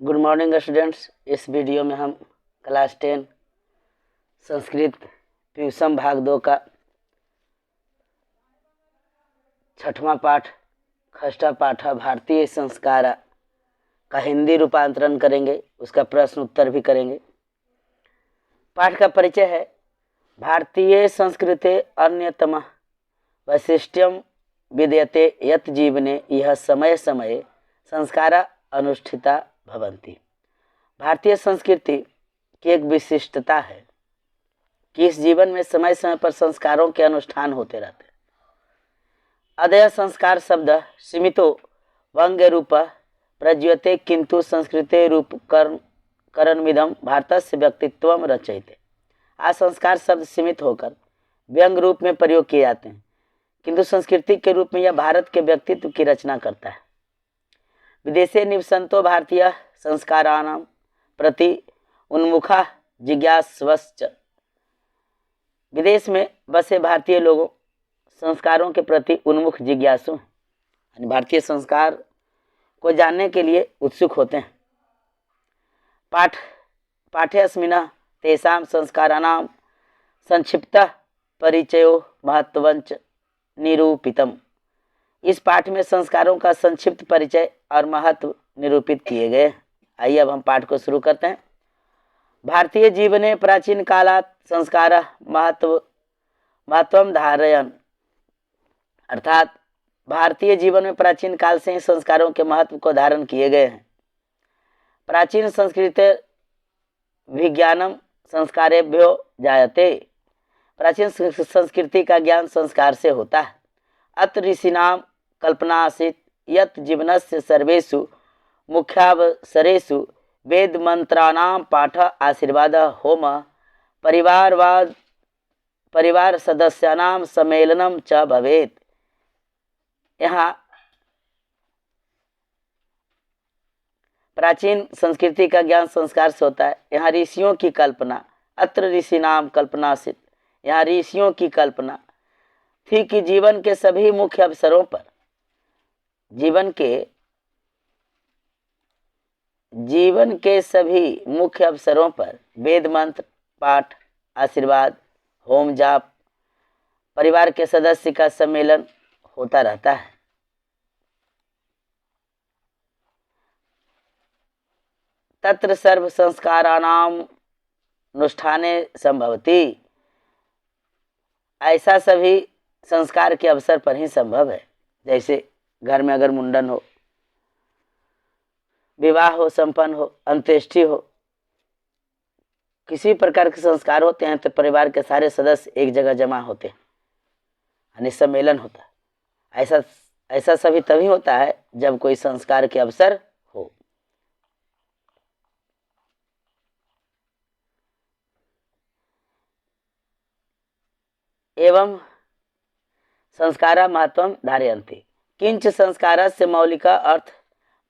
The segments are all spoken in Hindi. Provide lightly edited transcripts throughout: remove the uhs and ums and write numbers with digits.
Good morning students. इस वीडियो में हम क्लास 10 संस्कृत प्यूसम भाग 2 का 6वां पाठ खष्टा पाठा भारतीय संस्कार का हिंदी रूपांतरण करेंगे। उसका प्रश्न उत्तर भी करेंगे। पाठ का परिचय है। भारतीय संस्कृते अन्यतम वैशिष्ट्यम विद्यते यत् जीवने यह समय समये संस्कारा अनुष्ठिता भवन्ति। भारतीय संस्कृति की एक विशिष्टता है कि इस जीवन में समय समय पर संस्कारों के अनुष्ठान होते रहते हैं। अदय संस्कार शब्द सीमितो व्यंग्य रूप प्रज्यते किंतु संस्कृते रूप करणमिदं भारतस्य व्यक्तित्वं रचयते। आज संस्कार शब्द सीमित होकर व्यंग रूप में प्रयोग किए जाते हैं, किंतु संस्कृति के रूप में यह भारत के व्यक्तित्व की रचना करता है। विदेशे निवसन्तो भारतीय संस्काराणां प्रति उन्मुखा जिज्ञासवश्च। विदेश में बसे भारतीय लोगों संस्कारों के प्रति उन्मुख जिज्ञासु हैं, यानी भारतीय संस्कार को जानने के लिए उत्सुक होते हैं। पाठ्यस्मिन् तेषां संस्काराणां संक्षिप्तः परिचयो महत्वञ्च निरूपितम्। इस पाठ में संस्कारों का संक्षिप्त परिचय और महत्व निरूपित किए गए। आइए अब हम पाठ को शुरू करते हैं। भारतीय जीवने प्राचीन कालात् संस्कार महत्वम धारयन्, अर्थात भारतीय जीवन में प्राचीन काल से ही संस्कारों के महत्व को धारण किए गए हैं। प्राचीन संस्कृते विज्ञानम संस्कारेभ्यो जायते। प्राचीन संस्कृति का ज्ञान संस्कार से होता है। अत्र ऋषीणाम कल्पना आसीत् यत् जीवनस्य सर्वेषु मुख्यावसरेषु वेद मंत्राणां पाठ आशीर्वाद होम परिवार सदस्यानां सम्मेलनम च भवेत्। यहाँ प्राचीन संस्कृति का ज्ञान संस्कार से होता है। यहाँ ऋषियों की कल्पना, अत्र ऋषीणाम कल्पना आसीत्, यहाँ ऋषियों की कल्पना थी कि जीवन के सभी मुख्य अवसरों पर, जीवन के सभी मुख्य अवसरों पर वेद मंत्र पाठ आशीर्वाद होम जाप परिवार के सदस्य का सम्मेलन होता रहता है। तत्र सर्व संस्काराणाम अनुष्ठाने संभवति। ऐसा सभी संस्कार के अवसर पर ही संभव है। जैसे घर में अगर मुंडन हो, विवाह हो, संपन्न हो, अंत्येष्टि हो, किसी प्रकार के संस्कार होते हैं तो परिवार के सारे सदस्य एक जगह जमा होते हैं, यानी सम्मेलन होता है। ऐसा सभी तभी होता है जब कोई संस्कार के अवसर हो। एवं संस्कारा महत्वम धारयन्ति। किंच संस्कारस्य मौलिक अर्थ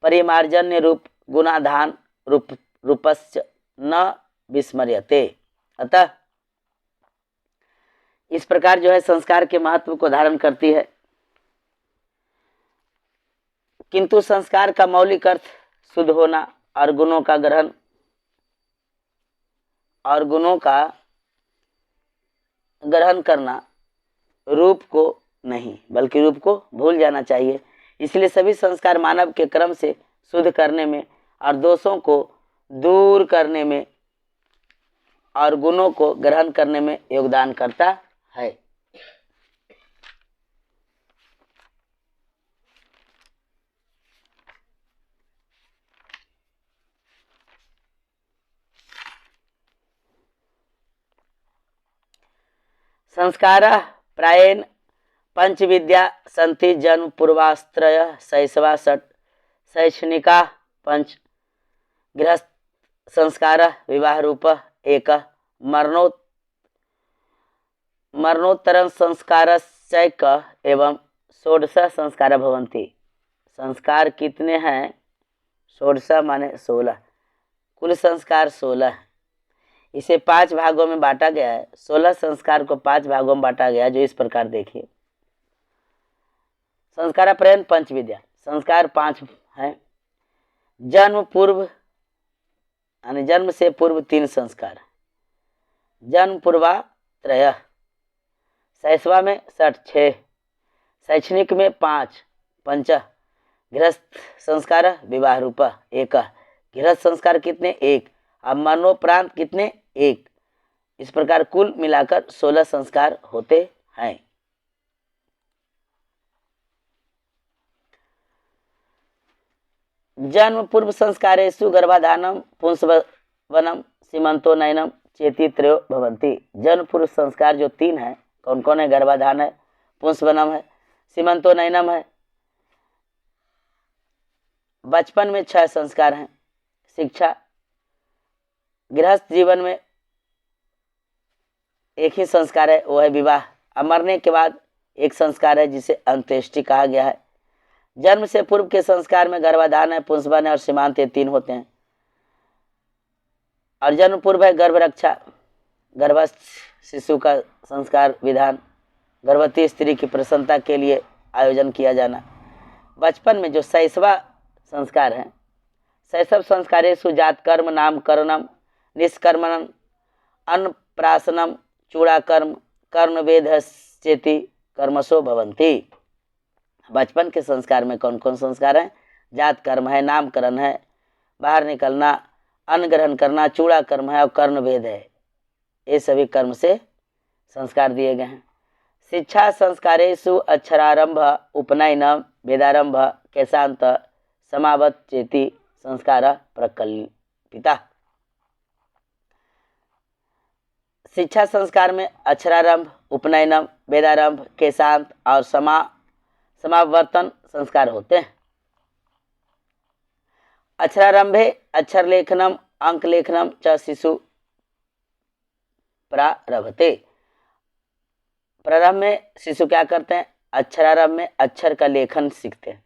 परिमार्जन्य रूप गुणाधान रूपस्य न विस्मर्यते। अतः इस प्रकार जो है संस्कार के महत्व को धारण करती है, किंतु संस्कार का मौलिक अर्थ शुद्ध होना और गुणों का ग्रहण करना, रूप को नहीं बल्कि रूप को भूल जाना चाहिए। इसलिए सभी संस्कार मानव के क्रम से शुद्ध करने में और दोषों को दूर करने में और गुणों को ग्रहण करने में योगदान करता है। संस्कार प्रायेण पंचविद्या सन्ति जन्म पूर्वास्त्रय शैशवा षट शैक्षणिका पंच गृहस्थ संस्कार विवाह रूप एक मरणोत्तरं संस्कारश्चैक एवं षोडश संस्कार भवन्ति। संस्कार कितने हैं? षोडश माने 16, कुल संस्कार 16 है। इसे 5 भागों में बांटा गया है। 16 संस्कार को 5 भागों में बांटा गया, जो इस प्रकार देखिए। संस्कार प्रयन पंच विद्या, संस्कार 5 हैं। जन्म पूर्व यानी जन्म से पूर्व 3 संस्कार। जन्म पूर्वा त्रय, शैशवा में 6, शैक्षणिक में 5, पंच गृहस्थ संस्कार विवाह रूप 1, गृहस्थ संस्कार कितने 1, अब मरणोपरांत कितने 1। इस प्रकार कुल मिलाकर 16 संस्कार होते हैं। जन्म पूर्व संस्कारेषु गर्भाधानम पुंसवनम सीमंतोनयनम चेती त्रयो भवन्ति। जन्म पूर्व संस्कार जो 3 है कौन कौन है? गर्भाधान है, पुंसवनम है, सीमंतोनयनम है। बचपन में 6 संस्कार हैं। शिक्षा, गृहस्थ जीवन में एक ही संस्कार है, वो है विवाह। अब मरने के बाद एक संस्कार है जिसे अंत्येष्टि कहा गया है। जन्म से पूर्व के संस्कार में गर्भाधान है, पुंसवन है और सीमांत, ये 3 होते हैं। और जन्म पूर्व है गर्भ रक्षा, गर्भस्थ शिशु का संस्कार विधान, गर्भवती स्त्री की प्रसन्नता के लिए आयोजन किया जाना। बचपन में जो शैशवा संस्कार है, शैशव संस्कारेषु जात कर्म नामकरणम निष्कर्मणम अन्नप्राशनम चूड़ाकर्म कर्णवेधश्चेति कर्मसो भवन्ति। बचपन के संस्कार में कौन कौन संस्कार हैं? जात कर्म है, नामकरण है, बाहर निकलना, अन्न ग्रहण करना, चूड़ा कर्म है और कर्णवेद है। ये सभी कर्म से संस्कार दिए गए हैं। शिक्षा संस्कारेषु अक्षरारंभ उपनयन वेदारंभ केशांत समावच्चेति संस्कार प्रकल्पिता। शिक्षा संस्कार में अक्षरारंभ, उपनयनम, वेदारंभ, केशांत और समावर्तन संस्कार होते हैं। अक्षरारंभे अक्षर लेखनम अंक लेखनम च शिशु प्रारभते। प्रारंभ में शिशु क्या करते हैं? अक्षरारंभ में अक्षर का लेखन सीखते हैं,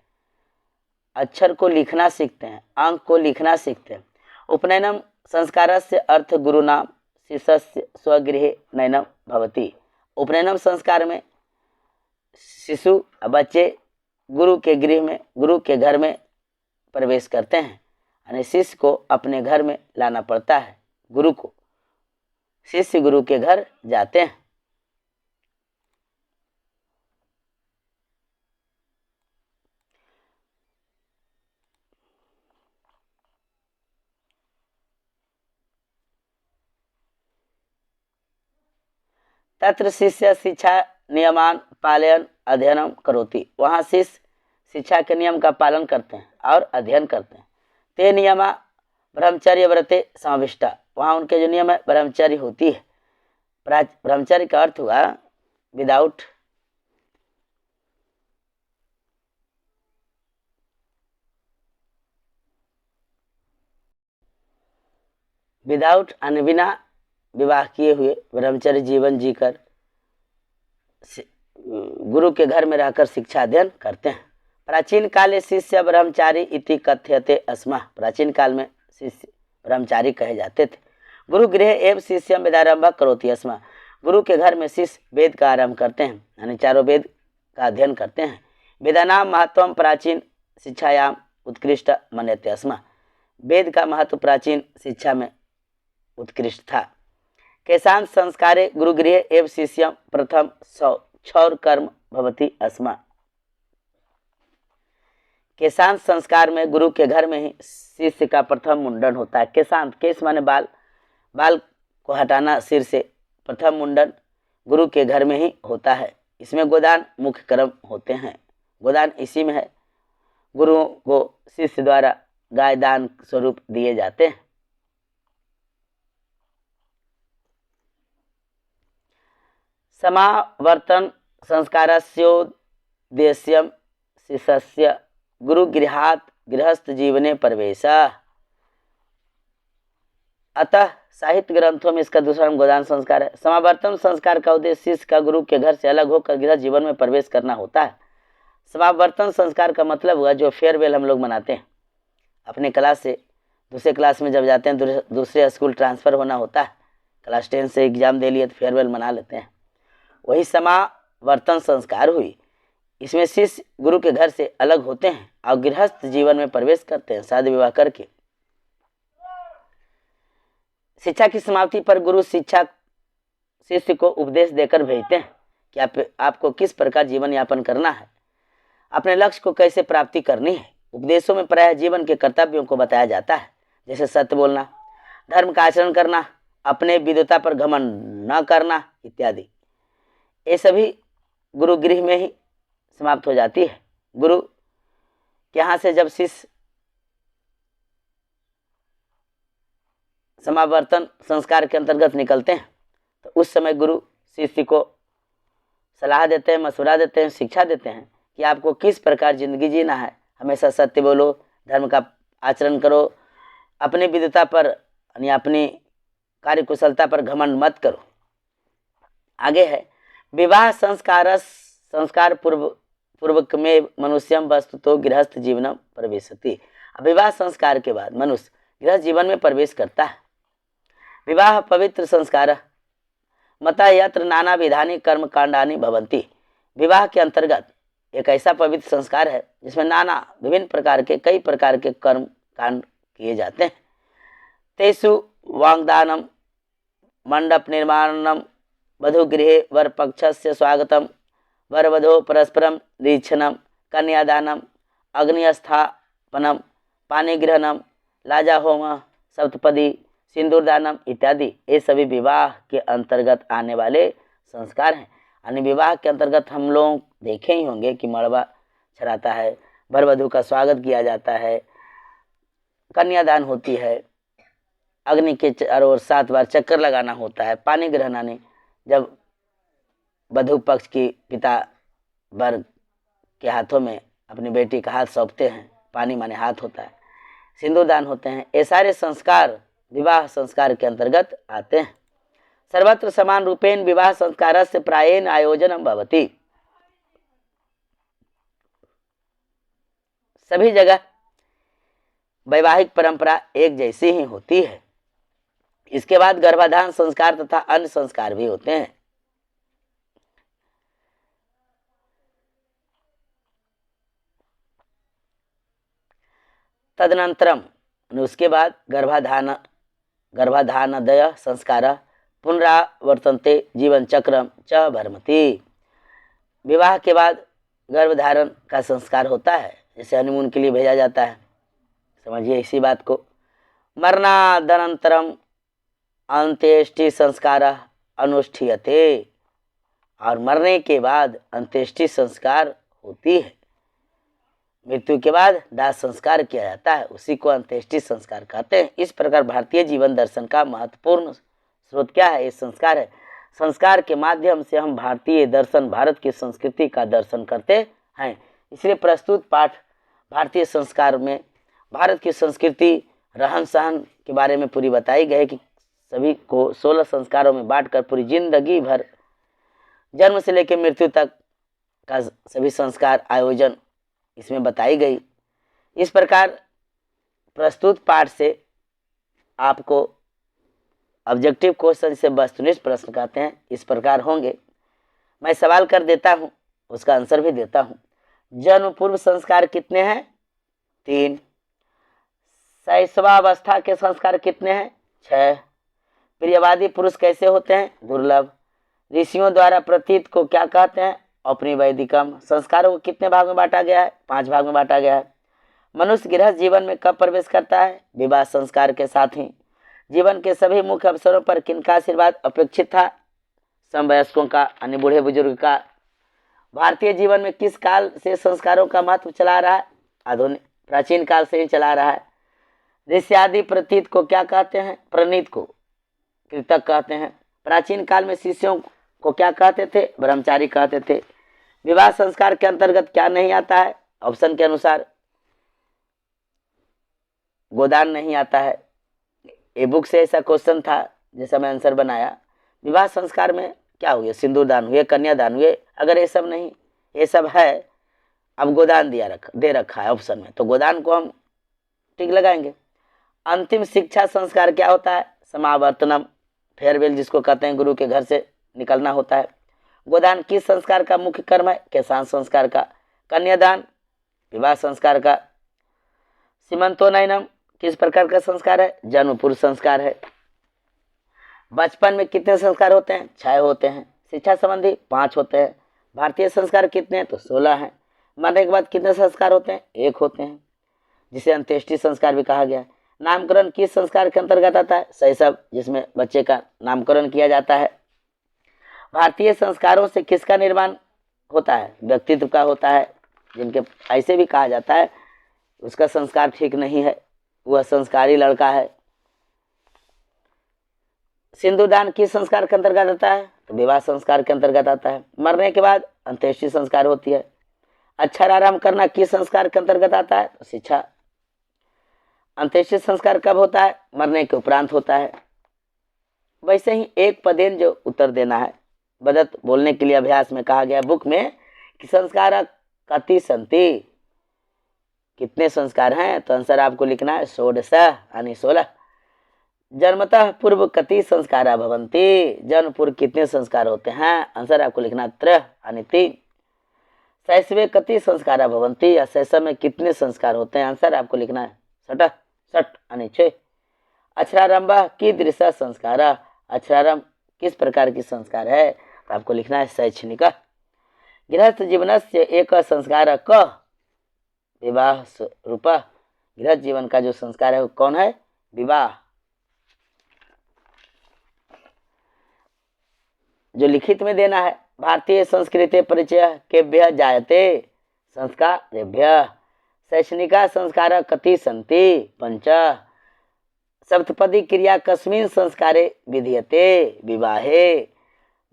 अक्षर को लिखना सीखते हैं, अंक को लिखना सीखते हैं। उपनयनम संस्कारस्य अर्थ गुरुनाम शिष्यस्य स्वगृहे नयनम भवति। उपनयनम संस्कार में शिशु बच्चे गुरु के गृह में, गुरु के घर में प्रवेश करते हैं, यानी शिष्य को अपने घर में लाना पड़ता है। गुरु को, शिष्य गुरु के घर जाते हैं। तत्र शिष्य शिक्षा नियमान पालयन अध्ययनम करोति। वहाँ शिष्य शिक्षा के नियम का पालन करते हैं और अध्ययन करते हैं। ते नियमा ब्रह्मचर्य व्रते समाविष्टा। वहाँ उनके जो नियम है ब्रह्मचर्य होती है। ब्रह्मचर्य का अर्थ हुआ विदाउट यानी बिना विवाह किए हुए ब्रह्मचर्य जीवन जीकर गुरु के घर में रहकर शिक्षा अध्ययन करते हैं। प्राचीन काले शिष्य ब्रह्मचारी इति कथ्यते अस्मा। प्राचीन काल में शिष्य ब्रह्मचारी कहे जाते थे। गुरु गृह एवं शिष्यम वेदारंभ करोति अस्मा। गुरु के घर में शिष्य वेद का आरंभ करते हैं, यानी चारों वेद का अध्ययन करते हैं। वेदानाम महत्वम प्राचीन शिक्षायाम उत्कृष्ट मन्यते अस्मा। वेद का महत्व प्राचीन शिक्षा में उत्कृष्ट था। केशांत संस्कारे गुरुगृहे एवं शिष्यम प्रथम क्षौर कर्म भवति अस्मा। केशांत संस्कार में गुरु के घर में ही शिष्य का प्रथम मुंडन होता है। केशांत, केश माने बाल, बाल को हटाना सिर से। प्रथम मुंडन गुरु के घर में ही होता है। इसमें गोदान मुख्य कर्म होते हैं। गोदान इसी में है। गुरुओं को शिष्य द्वारा गाय दान स्वरूप दिए जाते हैं। समावर्तन संस्कारस्योद्देश्यम शिष्यस्य गुरुगृहात् गृहस्थ जीवने प्रवेशः। अतः साहित्य ग्रंथों में इसका दूसरा नाम गोदान संस्कार है। समावर्तन संस्कार का उद्देश्य शिष्य का गुरु के घर से अलग होकर गृहस्थ जीवन में प्रवेश करना होता है। समावर्तन संस्कार का मतलब हुआ जो फेयरवेल हम लोग मनाते हैं। अपने क्लास से दूसरे क्लास में जब जाते हैं, दूसरे स्कूल ट्रांसफ़र होना होता है, क्लास 10 से एग्जाम दे लिए तो फेयरवेल मना लेते हैं, वही समावर्तन संस्कार हुई। इसमें शिष्य गुरु के घर से अलग होते हैं और गृहस्थ जीवन में प्रवेश करते हैं शादी विवाह करके। शिक्षा की समाप्ति पर गुरु शिष्य को उपदेश देकर भेजते हैं कि आपको किस प्रकार जीवन यापन करना है, अपने लक्ष्य को कैसे प्राप्ति करनी है। उपदेशों में प्रायः जीवन के कर्तव्यों को बताया जाता है, जैसे सत्य बोलना, धर्म का आचरण करना, अपने विद्वता पर घमंड न करना इत्यादि। ये सभी गुरु गृह में ही समाप्त हो जाती है। गुरु के यहाँ से जब शिष्य समावर्तन संस्कार के अंतर्गत निकलते हैं तो उस समय गुरु शिष्य को सलाह देते हैं, मशवरा देते हैं, शिक्षा देते हैं कि आपको किस प्रकार जिंदगी जीना है। हमेशा सत्य बोलो, धर्म का आचरण करो, अपनी विद्वता पर यानी अपनी कार्यकुशलता पर घमंड मत करो। आगे है विवाह संस्कार पूर्वक में मनुष्यम वस्तु तो गृहस्थ जीवनम प्रवेशति। विवाह संस्कार के बाद मनुष्य गृहस्थ जीवन में प्रवेश करता है। विवाह पवित्र संस्कार मता यत्र नाना विधानी कर्म कांडानी भवंती। विवाह के अंतर्गत एक ऐसा पवित्र संस्कार है जिसमें नाना विभिन्न प्रकार के कई प्रकार के कर्म कांड किए जाते हैं। तेसु वांगदानम, मंडप निर्माणम, वधुगृहे वर पक्षस्य स्वागतम, वरवधो परस्परम निरीक्षणम, कन्यादानम, अग्निस्थापनम, पाणिग्रहणम, लाजा होम, सप्तपदी, सिंदूरदानम इत्यादि ये सभी विवाह के अंतर्गत आने वाले संस्कार हैं। यानी विवाह के अंतर्गत हम लोग देखे ही होंगे कि मड़वा छराता है, वर वधू का स्वागत किया जाता है, कन्यादान होती है, अग्नि के चारों ओर 7 बार चक्कर लगाना होता है, पानी ग्रहण आने जब वधू पक्ष की पिता वर के हाथों में अपनी बेटी का हाथ सौंपते हैं, पानी माने हाथ होता है, सिंदूरदान होते हैं। ये सारे संस्कार विवाह संस्कार के अंतर्गत आते हैं। सर्वत्र समान रूपेण विवाह संस्कारस्य प्रायेण आयोजनम भवति। सभी जगह वैवाहिक परंपरा एक जैसी ही होती है। इसके बाद गर्भाधान संस्कार तथा अन्य संस्कार भी होते हैं। तदनंतरम उसके बाद गर्भाधानदय संस्कार पुनरावर्तन्ते जीवन चक्रम च भरमति। विवाह के बाद गर्भधारण का संस्कार होता है, जैसे हनीमून के लिए भेजा जाता है, समझिए इसी बात को। मरणादनंतरम अंत्येष्टि संस्कार अनुष्ठीयते, और मरने के बाद अंत्येष्टि संस्कार होती है। मृत्यु के बाद दाह संस्कार किया जाता है, उसी को अंत्येष्टि संस्कार कहते हैं। इस प्रकार भारतीय जीवन दर्शन का महत्वपूर्ण स्रोत क्या है? ये संस्कार है। संस्कार के माध्यम से हम भारतीय दर्शन, भारत की संस्कृति का दर्शन करते हैं। इसलिए प्रस्तुत पाठ भारतीय संस्कार में भारत की संस्कृति, रहन सहन के बारे में पूरी बताई गई है कि सभी को 16 संस्कारों में बांटकर पूरी जिंदगी भर जन्म से लेकर मृत्यु तक का सभी संस्कार आयोजन इसमें बताई गई। इस प्रकार प्रस्तुत पाठ से आपको ऑब्जेक्टिव क्वेश्चन से वस्तुनिष्ठ प्रश्न कहते हैं, इस प्रकार होंगे। मैं सवाल कर देता हूं, उसका आंसर भी देता हूं। जन्म पूर्व संस्कार कितने हैं? 3। शैशवावस्था के संस्कार कितने हैं? 6। प्रियवादी पुरुष कैसे होते हैं? दुर्लभ। ऋषियों द्वारा प्रतीत को क्या कहते हैं? औपनिवेदिकम। संस्कारों को कितने भाग में बांटा गया है? 5 भाग में बांटा गया है। मनुष्य गृहस्थ जीवन में कब प्रवेश करता है? विवाह संस्कार के साथ ही। जीवन के सभी मुख्य अवसरों पर किनका आशीर्वाद अपेक्षित था? समवयस्कों का, अन्य बूढ़े बुजुर्ग का। भारतीय जीवन में किस काल से संस्कारों का महत्व चला रहा है? आधुनिक प्राचीन काल से ही चला रहा है। ऋष्यादि प्रतीत को क्या कहते हैं? प्रणीत को कृतक कहते हैं। प्राचीन काल में शिष्यों को क्या कहते थे? ब्रह्मचारी कहते थे। विवाह संस्कार के अंतर्गत क्या नहीं आता है? ऑप्शन के अनुसार गोदान नहीं आता है। ए बुक से ऐसा क्वेश्चन था जैसा मैं आंसर बनाया। विवाह संस्कार में क्या हुए? सिंदूरदान हुए, कन्यादान हुए। अगर ये सब नहीं, ये सब है, अब गोदान दे रखा है ऑप्शन में, तो गोदान को हम टिक लगाएंगे। अंतिम शिक्षा संस्कार क्या होता है? समावर्तनम, फेयरवेल जिसको कहते हैं, गुरु के घर से निकलना होता है। गोदान किस संस्कार का मुख्य कर्म है? केशांत संस्कार का। कन्यादान विवाह संस्कार का। सीमंतोनयनम किस प्रकार का संस्कार है? जन्म पूर्व संस्कार है। बचपन में कितने संस्कार होते हैं? 6 होते हैं। शिक्षा संबंधी 5 होते हैं। भारतीय संस्कार कितने हैं? तो 16 हैं। मरने के बाद कितने संस्कार होते हैं? 1 होते हैं, जिसे अंत्येष्टि संस्कार भी कहा गया है। नामकरण किस संस्कार के अंतर्गत आता है? शैशव, जिसमें बच्चे का नामकरण किया जाता है। भारतीय संस्कारों से किसका निर्माण होता है? व्यक्तित्व का होता है। जिनके ऐसे भी कहा जाता है उसका संस्कार ठीक नहीं है, वह संस्कारी लड़का है। सिंदूरदान किस संस्कार के अंतर्गत आता है? तो विवाह संस्कार के अंतर्गत आता है। मरने के बाद अंत्येष्टि संस्कार होती है। अक्षर आराम करना किस संस्कार के अंतर्गत आता है? तो शिक्षा। अंत्येष्टि संस्कार कब होता है? मरने के उपरांत होता है। वैसे ही एक पदेन जो उत्तर देना है, बदत बोलने के लिए अभ्यास में कहा गया बुक में कि संस्कार कति संति, कितने संस्कार हैं? तो आंसर आपको लिखना है 16 यानी 16। जन्मतः पूर्व कति संस्कारा भवन्ति, जन्म पूर्व कितने संस्कार होते हैं? आंसर आपको लिखना 3 यानी 3। शैशवे कति संस्कारा भवन्ति, या शैशव में कितने संस्कार होते हैं? आंसर आपको लिखना है 6 यानी 6। अक्षरारंभ कीदृश संस्कार, अक्षरारंभ किस प्रकार की संस्कार है? तो आपको लिखना है शैक्षणिक। गृहस्थ जीवनस्य एक संस्कार क विवाह रूप, गृहस्थ जीवन का जो संस्कार है वो कौन है? विवाह। जो लिखित में देना है, भारतीय संस्कृति परिचय केभ्य जायते संस्कारेभ्य, शैक्षणिक संस्कार कति सन्ति 5, सप्तपदी क्रिया कस्मिन् संस्कारे विधीयते विवाहे,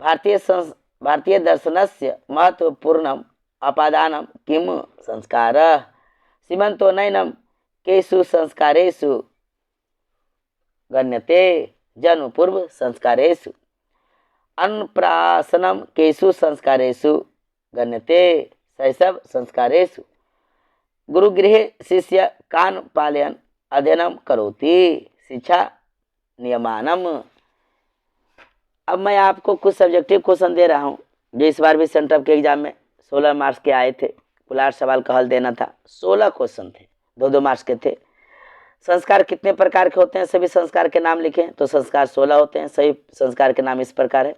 भारतीय दर्शनस्य महत्वपूर्णम् अपादानं किं संस्कार, सीमंतो नयनं केषु संस्कारेषु गण्यते, जन्म पूर्व संस्कारेषु, अन्नप्राशनं केषु संस्कारेषु गण्यते, शैशव संस्कारेषु, गुरुगृहे शिष्य कान् पालयन् अध्ययनं करोति, शिक्षा नियमानम। अब मैं आपको कुछ सब्जेक्टिव क्वेश्चन दे रहा हूँ जो इस बार भी सेंटर के एग्जाम में 16 मार्क्स के आए थे। कुल 8 सवाल का हल देना था, 16 क्वेश्चन थे, 2-2 मार्क्स के थे। संस्कार कितने प्रकार के होते हैं? सभी संस्कार के नाम लिखें तो संस्कार 16 होते हैं। सही संस्कार के नाम इस प्रकार है।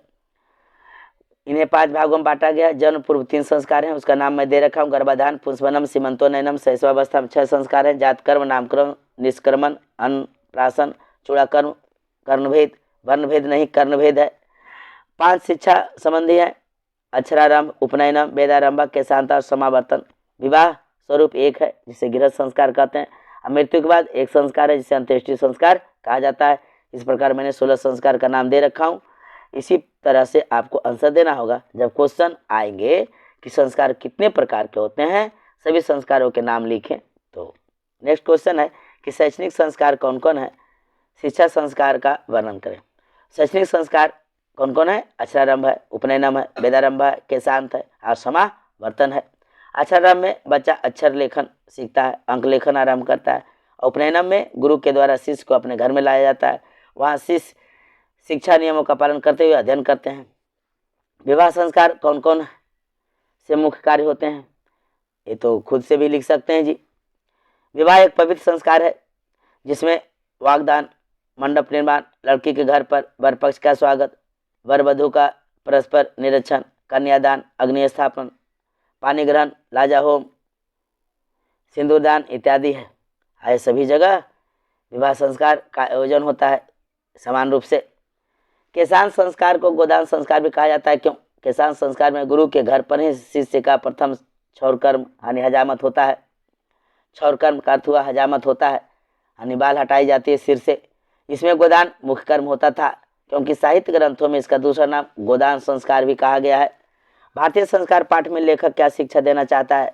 इन्हें 5 भागों में बांटा गया। जन्म पूर्व 3 संस्कार हैं, उसका नाम मैं दे रखा हूँ। गर्भाधान, पुंसवनम, सीमंतोनयनम, शैशवावस्था में 6 संस्कार हैं। जात कर्म, नामकर्म, निष्क्रमण, अन्नप्राशन, चूड़ाकर्म, कर्णभेद, वर्णभेद नहीं कर्णभेद है। 5 शिक्षा संबंधी है, अक्षरारंभ, उपनयनम, वेदारंभ, केशांतर, समावर्तन। विवाह स्वरूप 1 है जिसे गृहस्थ संस्कार कहते हैं। मृत्यु के बाद 1 संस्कार है जिसे अंत्येष्टि संस्कार कहा जाता है। इस प्रकार मैंने 16 संस्कार का नाम दे रखा हूँ। इसी तरह से आपको आंसर देना होगा जब क्वेश्चन आएंगे कि संस्कार कितने प्रकार के होते हैं, सभी संस्कारों के नाम लिखें। तो नेक्स्ट क्वेश्चन है कि शैक्षणिक संस्कार कौन कौन है? शिक्षा संस्कार का वर्णन करें। शैक्षणिक संस्कार कौन कौन है? अक्षरारंभ है, उपनयनम है, वेदारंभ है, केशांत है और समावर्तन है। अक्षरारंभ में बच्चा अक्षर लेखन सीखता है, अंक लेखन आरंभ करता है। उपनयनम में गुरु के द्वारा शिष्य को अपने घर में लाया जाता है, वहाँ शिष्य शिक्षा नियमों का पालन करते हुए अध्ययन करते हैं। विवाह संस्कार कौन कौन से मुख्य कार्य होते हैं? ये तो खुद से भी लिख सकते हैं जी। विवाह एक पवित्र संस्कार है जिसमें वागदान, मंडप निर्माण, लड़की के घर पर वर पक्ष का स्वागत, वर वधू का परस्पर निरीक्षण, कन्यादान, अग्नि स्थापन, पानी ग्रहण, लाजा होम, सिंदूरदान इत्यादि है। आए सभी जगह विवाह संस्कार का आयोजन होता है समान रूप से। केशांत संस्कार को गोदान संस्कार भी कहा जाता है। क्यों? केशांत संस्कार में गुरु के घर पर ही शिष्य का प्रथम क्षौर कर्म यानी हजामत होता है। क्षौर कर्म का अर्थ हुआ हजामत होता है यानी बाल हटाई जाती है सिर से। इसमें गोदान मुख्य कर्म होता था क्योंकि साहित्य ग्रंथों में इसका दूसरा नाम गोदान संस्कार भी कहा गया है। भारतीय संस्कार पाठ में लेखक क्या शिक्षा देना चाहता है?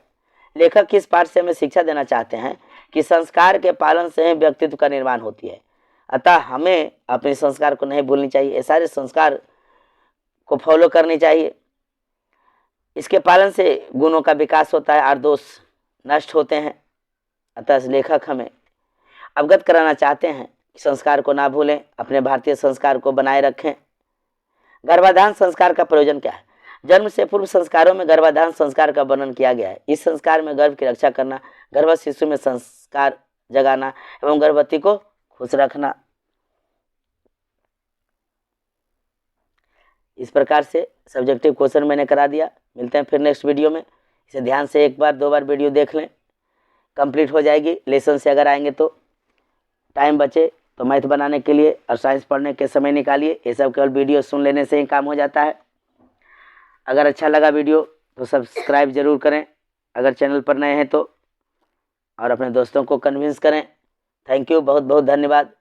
लेखक किस पाठ से हमें शिक्षा देना चाहते हैं कि संस्कार के पालन से ही व्यक्तित्व का निर्माण होती है, अतः हमें अपने संस्कार को नहीं भूलनी चाहिए, ये सारे संस्कार को फॉलो करनी चाहिए। इसके पालन से गुणों का विकास होता है और दोष नष्ट होते हैं। अतः लेखक हमें अवगत कराना चाहते हैं कि संस्कार को ना भूलें, अपने भारतीय संस्कार को बनाए रखें। गर्भाधान संस्कार का प्रयोजन क्या है? जन्म से पूर्व संस्कारों में गर्भाधान संस्कार का वर्णन किया गया है। इस संस्कार में गर्भ की रक्षा करना, गर्भस्थ शिशु में संस्कार जगाना एवं गर्भवती को खुश रखना। इस प्रकार से सब्जेक्टिव क्वेश्चन मैंने करा दिया। मिलते हैं फिर नेक्स्ट वीडियो में। इसे ध्यान से एक बार 2 बार वीडियो देख लें, कंप्लीट हो जाएगी। लेसन से अगर आएंगे तो टाइम बचे तो मैथ बनाने के लिए और साइंस पढ़ने के समय निकालिए। ये सब केवल वीडियो सुन लेने से ही काम हो जाता है। अगर अच्छा लगा वीडियो तो सब्सक्राइब जरूर करें अगर चैनल पर नए हैं तो, और अपने दोस्तों को कन्विंस करें। थैंक यू, बहुत बहुत धन्यवाद।